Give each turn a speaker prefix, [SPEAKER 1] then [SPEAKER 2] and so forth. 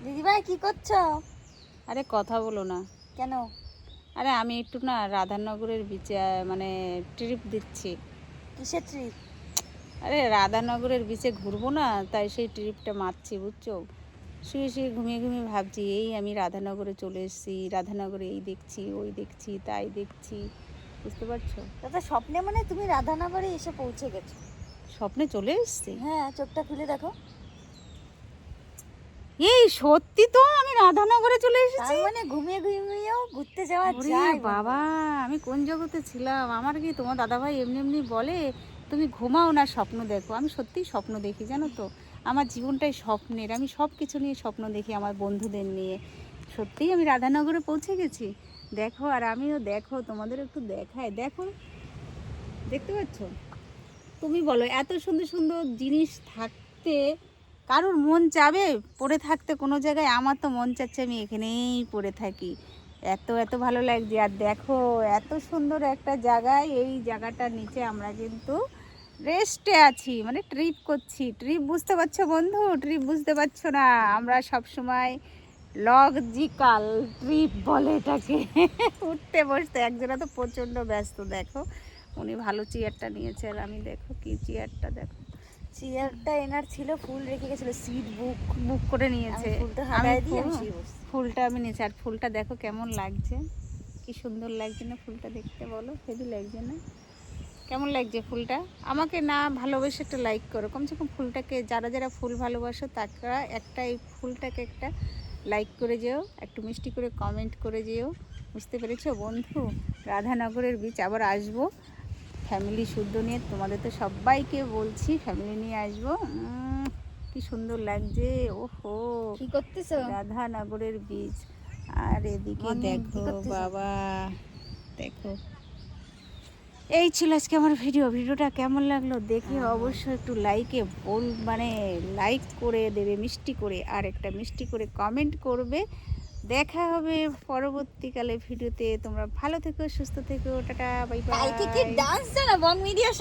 [SPEAKER 1] দিদিভাই কি করছো?
[SPEAKER 2] আরে কথা বলো না।
[SPEAKER 1] কেন?
[SPEAKER 2] আরে আমি একটু না রাধানগরের বিচে মানে ট্রিপ দিচ্ছি।
[SPEAKER 1] কিসের ট্রিপ?
[SPEAKER 2] আরে রাধানগরের বিচে ঘুরবো না, তাই সেই ট্রিপটা মারছি বুঝছো। শুয়ে শুয়ে ঘুমিয়ে ঘুমিয়ে ভাবছি এই আমি রাধানগরে চলে এসেছি, রাধানগরে এই দেখছি ওই দেখছি তাই দেখছি, বুঝতে পারছো।
[SPEAKER 1] দাদা স্বপ্নে মানে তুমি রাধানগরে এসে পৌঁছে গেছো?
[SPEAKER 2] স্বপ্নে চলে এসেছি?
[SPEAKER 1] হ্যাঁ, চোখটা খুলে দেখো।
[SPEAKER 2] এই সত্যি তো আমি রাধানগরে চলে এসেছি।
[SPEAKER 1] তার মানে ঘুমিয়ে ঘুমিয়েও ঘুরতে যাওয়া
[SPEAKER 2] ওরে
[SPEAKER 1] যায়
[SPEAKER 2] বাবা, আমি কোন জগতে ছিলাম। আমার কি তোমার দাদাভাই এমনি এমনি বলে তুমি ঘুমাও না স্বপ্ন দেখো? আমি সত্যিই স্বপ্ন দেখি জানো তো। আমার জীবনটাই স্বপ্নের, আমি সব কিছু নিয়ে স্বপ্ন দেখি, আমার বন্ধুদের নিয়ে। সত্যিই আমি রাধানগরে পৌঁছে গেছি। দেখো, আর আমিও দেখো, তোমাদের একটু দেখায়, দেখো, দেখতে পাচ্ছ? তুমি বলো, এত সুন্দর সুন্দর জিনিস থাকতে কারোর মন চাবে পড়ে থাকতে কোনো জায়গায়? আমার তো মন চাচ্ছে আমি এখানেই পড়ে থাকি। এত এত ভালো লাগছে। আর দেখো, এত সুন্দর একটা জায়গায়, এই জায়গাটার নিচে আমরা কিন্তু রেস্টে আছি, মানে ট্রিপ করছি। ট্রিপ বুঝতে পারছো বন্ধু? ট্রিপ বুঝতে পারছো না? আমরা সব সময় লজিক্যাল ট্রিপ বলে এটাকে। উঠতে বসতে একজনা তো প্রচণ্ড ব্যস্ত, দেখো উনি ভালো চেয়ারটা নিয়েছে, আর আমি দেখো কি চেয়ারটা, দেখো
[SPEAKER 1] চেয়ারটা এনার ছিল, ফুল রেখে গেছিল, সিট বুক
[SPEAKER 2] বুক করে নিয়েছে।
[SPEAKER 1] ফুলটা হাতায় দিয়ে আমি শুয়ে বসছি।
[SPEAKER 2] ফুলটা আমি নিয়েছি, আর ফুলটা দেখো কেমন লাগছে, কি সুন্দর লাগছে না ফুলটা দেখতে? বলো, হেভি লাগছে না? কেমন লাগছে ফুলটা? আমাকে না ভালোবেসে একটা লাইক করো, কমসে কম ফুলটাকে, যারা যারা ফুল ভালোবাসো তারা একটা এই ফুলটাকে একটা লাইক করে যেও, একটু মিষ্টি করে কমেন্ট করে যেও, বুঝতে পেরেছো বন্ধু? রাধানগরের বিচ আবার আসবো ফ্যামিলি শুদ্ধ নিয়ে, তোমাদের তো সবাইকে বলছি ফ্যামিলি নিয়ে আসবো। কি সুন্দর লাগছে, ওহো।
[SPEAKER 1] কি করতেছো?
[SPEAKER 2] রাধানগরের বীজ। আর এদিকে দেখো বাবা, দেখো। এই ছিল আজকে আমার ভিডিওটা কেমন লাগলো দেখে অবশ্যই একটু লাইকে মানে লাইক করে দেবে মিষ্টি করে, আর একটা মিষ্টি করে কমেন্ট করবে। দেখা হবে পরবর্তীকালে ভিডিওতে। তোমরা ভালো থেকো, সুস্থ থেকো, টাটা, বাই বাই।
[SPEAKER 1] কালকে কি ডান্স জানা বং মিডিয়ার